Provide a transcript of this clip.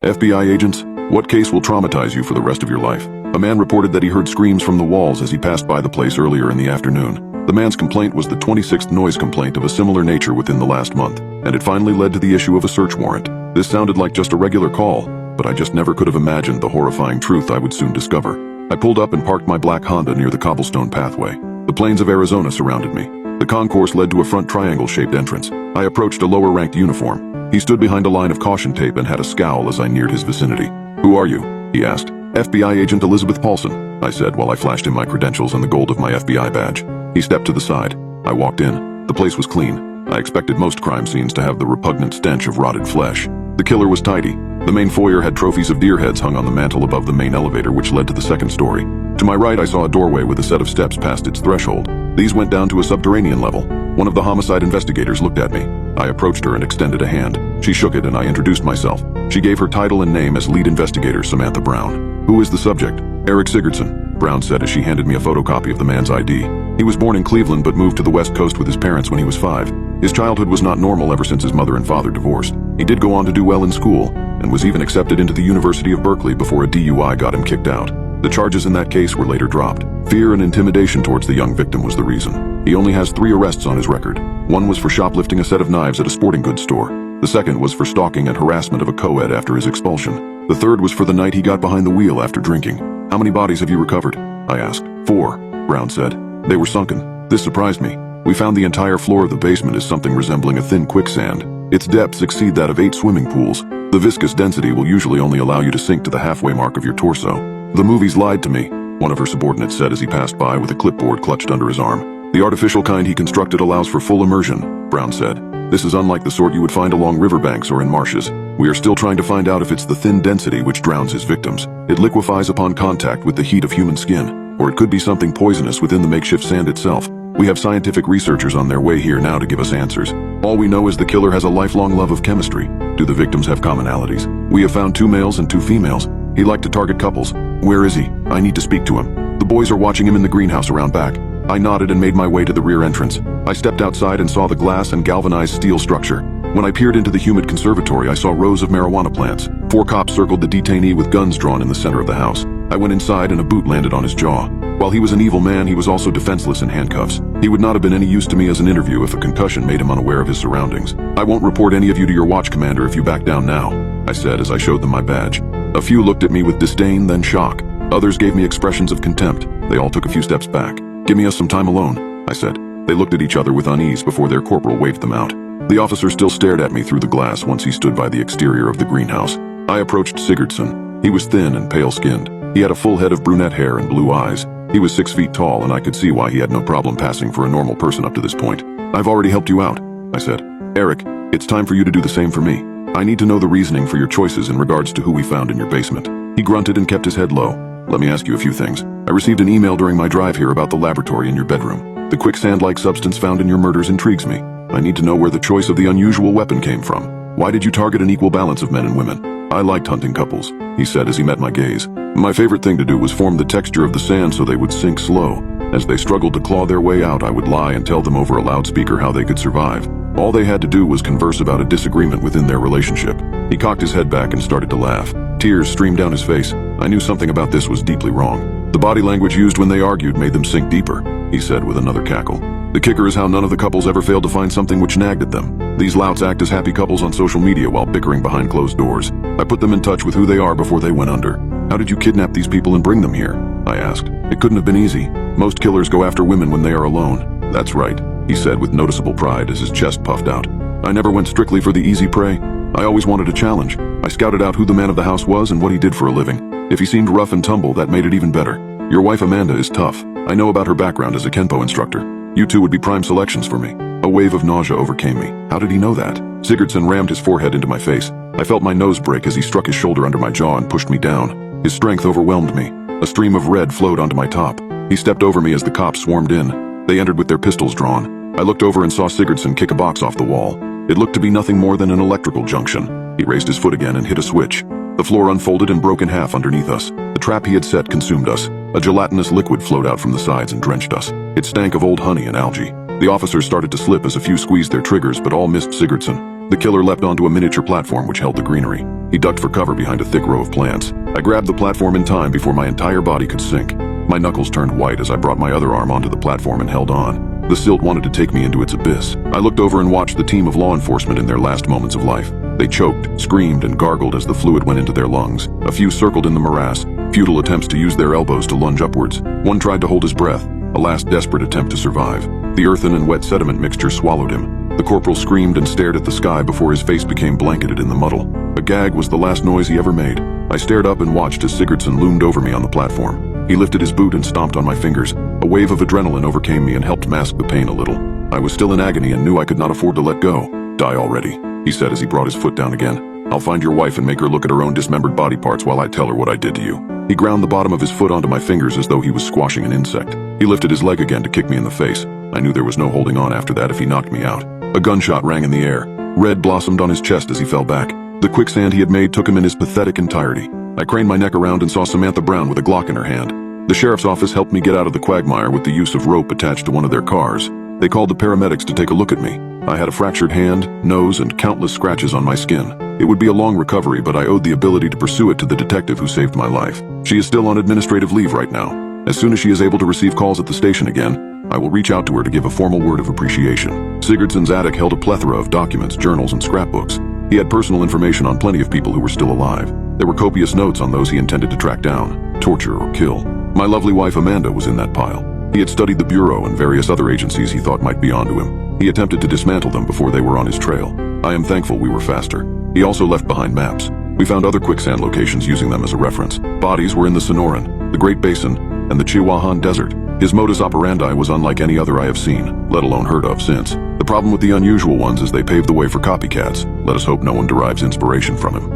FBI agents, what case will traumatize you for the rest of your life? A man reported that he heard screams from the walls as he passed by the place earlier in the afternoon. The man's complaint was the 26th noise complaint of a similar nature within the last month, and it finally led to the issue of a search warrant. This sounded like just a regular call, but I just never could have imagined the horrifying truth I would soon discover. I pulled up and parked my black Honda near the cobblestone pathway. The plains of Arizona surrounded me. The concourse led to a front triangle-shaped entrance. I approached a lower-ranked uniform. He stood behind a line of caution tape and had a scowl as I neared his vicinity. "Who are you?" he asked. "FBI agent Elizabeth Paulson," I said while I flashed him my credentials and the gold of my FBI badge. He stepped to the side. I walked in. The place was clean. I expected most crime scenes to have the repugnant stench of rotted flesh. The killer was tidy. The main foyer had trophies of deer heads hung on the mantel above the main elevator, which led to the second story. To my right, I saw a doorway with a set of steps past its threshold. These went down to a subterranean level. One of the homicide investigators looked at me. I approached her and extended a hand. She shook it and I introduced myself. She gave her title and name as lead investigator Samantha Brown. "Who is the subject?" "Eric Sigurdsson," Brown said as she handed me a photocopy of the man's ID. He was born in Cleveland but moved to the West Coast with his parents when he was 5. His childhood was not normal ever since his mother and father divorced. He did go on to do well in school, and was even accepted into the University of Berkeley before a DUI got him kicked out. The charges in that case were later dropped. Fear and intimidation towards the young victim was the reason. He only has 3 arrests on his record. One was for shoplifting a set of knives at a sporting goods store. The second was for stalking and harassment of a co-ed after his expulsion. The third was for the night he got behind the wheel after drinking. "How many bodies have you recovered?" I asked. 4, Brown said. "They were sunken." This surprised me. We found the entire floor of the basement is something resembling a thin quicksand. Its depths exceed that of 8 swimming pools. The viscous density will usually only allow you to sink to the halfway mark of your torso. "The movies lied to me," one of her subordinates said as he passed by with a clipboard clutched under his arm. "The artificial kind he constructed allows for full immersion," Brown said. "This is unlike the sort you would find along riverbanks or in marshes. We are still trying to find out if it's the thin density which drowns his victims. It liquefies upon contact with the heat of human skin, or it could be something poisonous within the makeshift sand itself. We have scientific researchers on their way here now to give us answers. All we know is the killer has a lifelong love of chemistry. Do the victims have commonalities? We have found 2 males and 2 females. He liked to target couples. Where is he? I need to speak to him. The boys are watching him in the greenhouse around back." I nodded and made my way to the rear entrance. I stepped outside and saw the glass and galvanized steel structure. When I peered into the humid conservatory, I saw rows of marijuana plants. 4 cops circled the detainee with guns drawn in the center of the house. I went inside and a boot landed on his jaw. While he was an evil man, he was also defenseless in handcuffs. He would not have been any use to me as an interview if a concussion made him unaware of his surroundings. "I won't report any of you to your watch commander if you back down now," I said as I showed them my badge. A few looked at me with disdain, then shock. Others gave me expressions of contempt. They all took a few steps back. "Give me some time alone," I said. They looked at each other with unease before their corporal waved them out. The officer still stared at me through the glass once he stood by the exterior of the greenhouse. I approached Sigurdsson. He was thin and pale-skinned. He had a full head of brunette hair and blue eyes. He was 6 feet tall, and I could see why he had no problem passing for a normal person up to this point. "I've already helped you out," I said. "Eric, it's time for you to do the same for me. I need to know the reasoning for your choices in regards to who we found in your basement." He grunted and kept his head low. "Let me ask you a few things. I received an email during my drive here about the laboratory in your bedroom. The quicksand-like substance found in your murders intrigues me. I need to know where the choice of the unusual weapon came from. Why did you target an equal balance of men and women?" "I liked hunting couples," he said as he met my gaze. "My favorite thing to do was form the texture of the sand so they would sink slow. As they struggled to claw their way out, I would lie and tell them over a loudspeaker how they could survive. All they had to do was converse about a disagreement within their relationship." He cocked his head back and started to laugh. Tears streamed down his face. I knew something about this was deeply wrong. "The body language used when they argued made them sink deeper," he said with another cackle. "The kicker is how none of the couples ever failed to find something which nagged at them. These louts act as happy couples on social media while bickering behind closed doors. I put them in touch with who they are before they went under." "How did you kidnap these people and bring them here?" I asked. "It couldn't have been easy. Most killers go after women when they are alone." "That's right," he said with noticeable pride as his chest puffed out. "I never went strictly for the easy prey. I always wanted a challenge. I scouted out who the man of the house was and what he did for a living. If he seemed rough and tumble, that made it even better. Your wife Amanda is tough. I know about her background as a Kenpo instructor. You two would be prime selections for me." A wave of nausea overcame me. How did he know that? Sigurdsson rammed his forehead into my face. I felt my nose break as he struck his shoulder under my jaw and pushed me down. His strength overwhelmed me. A stream of red flowed onto my top. He stepped over me as the cops swarmed in. They entered with their pistols drawn. I looked over and saw Sigurdsson kick a box off the wall. It looked to be nothing more than an electrical junction. He raised his foot again and hit a switch. The floor unfolded and broke in half underneath us. The trap he had set consumed us. A gelatinous liquid flowed out from the sides and drenched us. It stank of old honey and algae. The officers started to slip as a few squeezed their triggers, but all missed Sigurdsson. The killer leapt onto a miniature platform which held the greenery. He ducked for cover behind a thick row of plants. I grabbed the platform in time before my entire body could sink. My knuckles turned white as I brought my other arm onto the platform and held on. The silt wanted to take me into its abyss. I looked over and watched the team of law enforcement in their last moments of life. They choked, screamed, and gargled as the fluid went into their lungs. A few circled in the morass, futile attempts to use their elbows to lunge upwards. One tried to hold his breath, a last desperate attempt to survive. The earthen and wet sediment mixture swallowed him. The corporal screamed and stared at the sky before his face became blanketed in the muddle. A gag was the last noise he ever made. I stared up and watched as Sigurdsson loomed over me on the platform. He lifted his boot and stomped on my fingers. A wave of adrenaline overcame me and helped mask the pain a little. I was still in agony and knew I could not afford to let go. Die already, he said as he brought his foot down again. I'll find your wife and make her look at her own dismembered body parts while I tell her what I did to you. He ground the bottom of his foot onto my fingers as though he was squashing an insect. He lifted his leg again to kick me in the face. I knew there was no holding on after that if he knocked me out. A gunshot rang in the air. Red blossomed on his chest as he fell back. The quicksand he had made took him in his pathetic entirety. I craned my neck around and saw Samantha Brown with a Glock in her hand. The sheriff's office helped me get out of the quagmire with the use of rope attached to one of their cars. They called the paramedics to take a look at me. I had a fractured hand, nose, and countless scratches on my skin. It would be a long recovery, but I owed the ability to pursue it to the detective who saved my life. She is still on administrative leave right now. As soon as she is able to receive calls at the station again, I will reach out to her to give a formal word of appreciation. Sigurdsson's attic held a plethora of documents, journals, and scrapbooks. He had personal information on plenty of people who were still alive. There were copious notes on those he intended to track down, torture, or kill. My lovely wife Amanda was in that pile. He had studied the Bureau and various other agencies he thought might be onto him. He attempted to dismantle them before they were on his trail. I am thankful we were faster. He also left behind maps. We found other quicksand locations using them as a reference. Bodies were in the Sonoran, the Great Basin, and the Chihuahuan Desert. His modus operandi was unlike any other I have seen, let alone heard of since. The problem with the unusual ones is they pave the way for copycats. Let us hope no one derives inspiration from him.